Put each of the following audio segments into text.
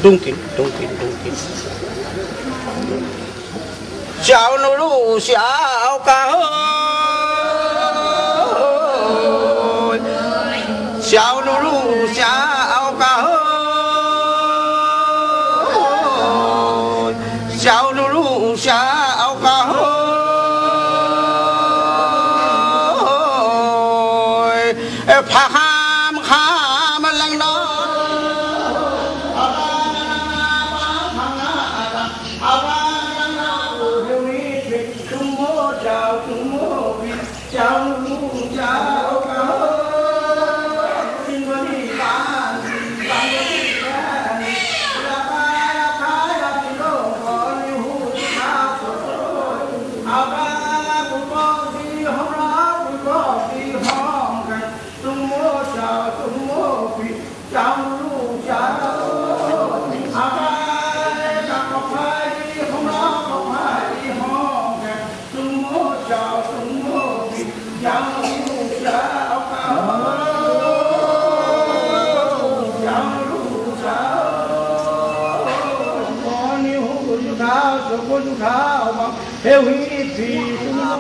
tung kín chào nó lu chào cả hơi chào nó lu chào cả hơi chào nó lu chào cả hơi phá khám lăng đó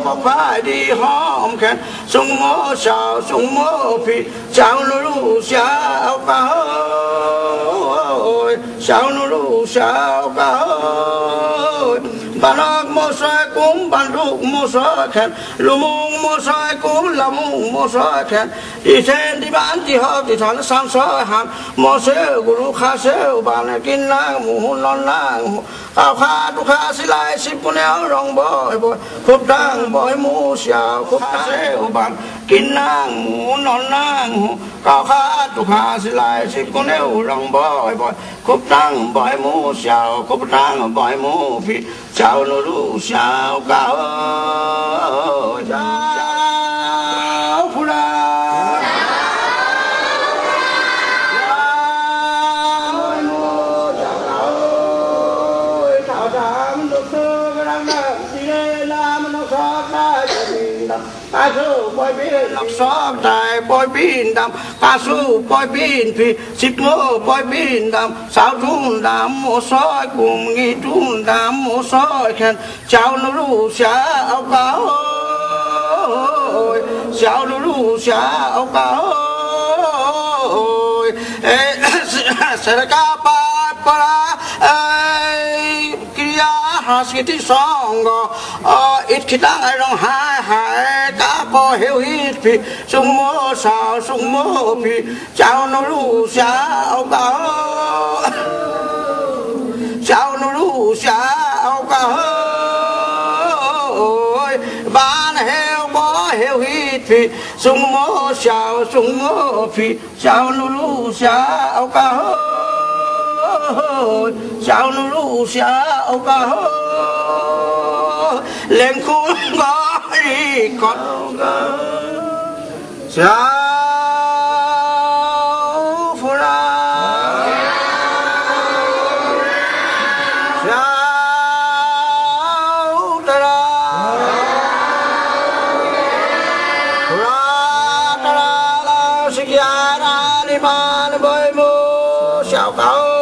có phải đi hòm khen sung mô sao sung mô phi sao nó lu sao cả hơi sao nó lu sao cả hơi bạn ác mô xoay cũng bạn rục mô xoay khen lù mông mô xoay cũng là mông mô xoay khen đi trên đi bán đi họp đi thằng sang xoay hàm mô xêu của lũ khá xêu bạn này kinh lang mù hôn non lang ao khá đu khá xí lại xí bố néo rong bói bói khúc đang bói mù xào khúc xêu bạn kinh lang mù non lang ao khá đu khá xí lại xí bố néo rong bói bói khúc đang bói mù xào khúc đang bói mù phi chào nó lu chào cao chào phu la cá sấu bói pin lọc xót đại bói pin đầm cá sấu bói pin phi xịt mô bói pin đầm sao trung đầm mô soi cùng nghi trung đầm mô soi khen chào nó lu chào cao chào nó lu chào cao sẽ cá ba ba Haskiti song ít khi ta ai rong hai cá bò hiểu ít phi sung mô sao sung mô phi chào nó lu chào cao chào nó lu chào cao bán heo bò hiểu ít phi sung mô sao sung mô phi chào nó lu chào cao chào nó lu chào cao lên khung có đi con chào phu la chào ta la phu la ta la sĩ gia ra đi man bơi mu chào cao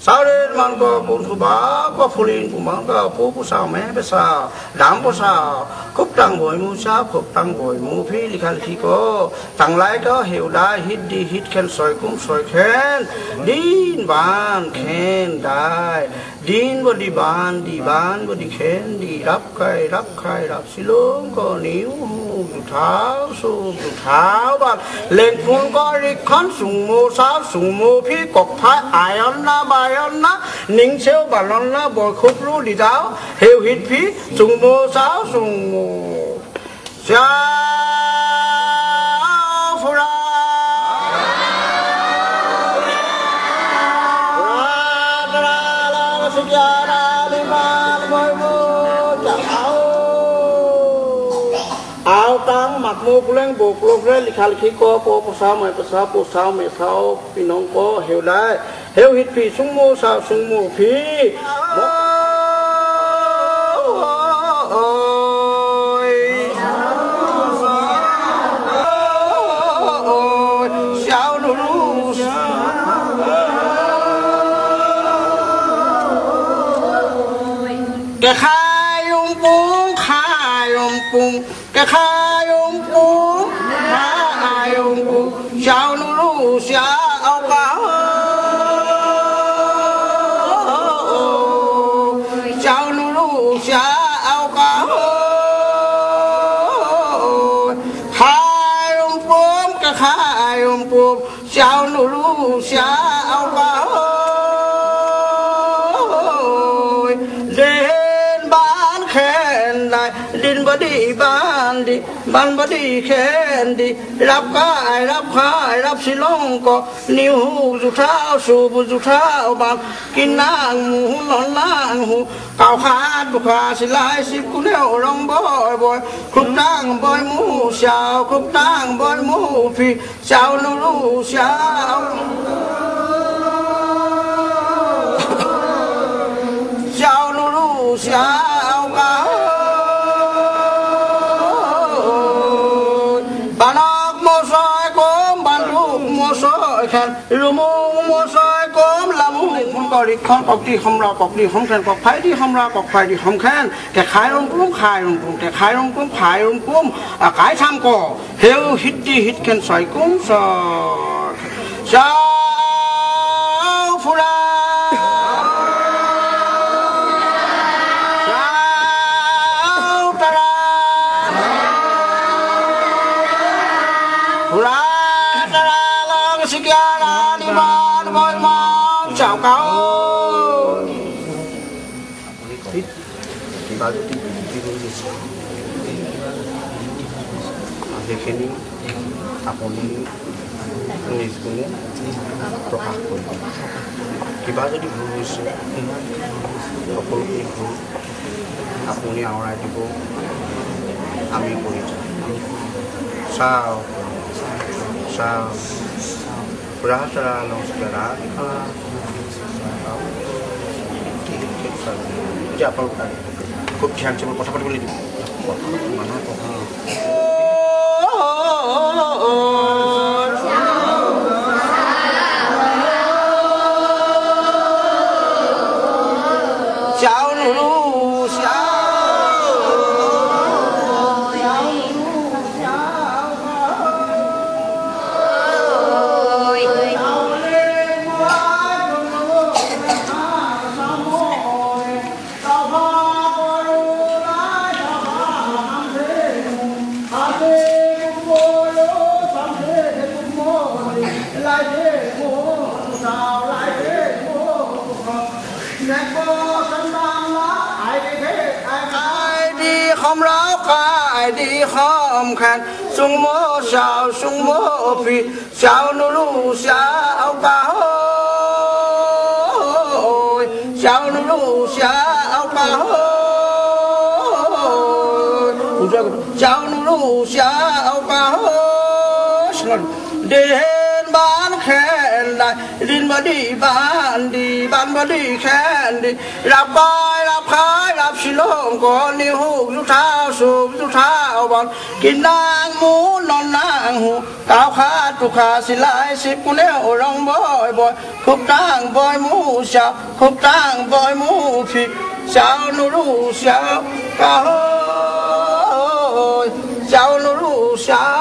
sao đến man có bốn thứ ba có phụ linh của man có phụ sao mẹ bé sao đám có sao khúc tăng bồi mu sao khúc tăng bồi mu phi đi khai khi có tăng lại đó hiểu đại hít đi hít khen soi cũng soi khen din bàn khen đại din vô đi bàn vô đi khen đi đắp khai đắp xí lông có níu tháo su tháo bàn lên phun có đi khán sùng mô sao sùng mô phi cọc thái ai on na bài on na nín xéo bà lon na bồi khúc lú đi đáo hiểu hít phi sùng mô sao sùng mô chào phu la áo tang mặc mũ lên buộc lục lên lịch khai khí co po sao mày sao phi nông co hiểu đấy hiểu hít phi sung mô sao sung mô phi sao แกขายงปุงขายงปุงแกขายงปุงขายงปุงเจ้าหนูรู้เสียเอาเก่าเจ้าหนูรู้เสียเอาเก่าขายงปุงแกขายงปุงเจ้าหนูรู้เสียเอาเก่าดินบดีบ้านดีบ้านบดีแค่ดีรับกายรับขายรับสิลงก็นิ้วสุเท้าสูบสุเท้าบางกินนางหมูนอนนางหูเก่าขาดบุขาสิลายสิบกูเลี้ยวร้องบ่อยบ่อยครุบตั้งบ่อยหมูเช้าครุบตั้งบ่อยหมูพี่เช้านูรู้เช้าเช้านูรู้เช้าบ้านออกโมซอยกลมบ้านลูกโมซอยแขนลูกโมซอยกลมลำหุ่นคนกอดีคนกอกดีคำรากอกดีคำแขนกอกไผ่ดีคำรากอกไผ่ดีคำแขนแกขายลงกุ้มขายลงกุ้มแกขายลงกุ้มขายลงกุ้มขายทำก่อเฮลฮิตดีฮิตแขนใส่กุ้มซอยเจ้าฟูราchào cao দেখেনি আপুনি নিজ গুণে প্ৰকাশ কৰিব কিবা যদি ভুল হৈছে সকলোখিনি ভুল আপুনি আঁতৰাই দিব আমি কৰি যাম চাও চাও Prasara namaskara jadi apa bukan kok ध्यान से কথা পাতিব লাগিব মানুহ কথাดีขอมแขนสุงโมชาวสุงโมฟีชาวนูรูชาวเก่าชาวนูรูชาวเก่าชาวนูรูชาวเก่าเดินบ้านแค่ไหนดินบดีบ้านดีบ้านบดีแค่ดีรับไปรับขายรับสิลงก่อนนิ้วหูสุเท้าสูบสุเท้าบอลกินนางหมูนอนนางหูก้าวขาดตุขาสิลายสิบกูเลี้ยวร้องบ่อยบ่อยคุบตั้งบ่อยหมูเช้าคุบตั้งบ่อยหมูผิดเช้านูรู้เช้าก้าวเช้านูรู้เช้า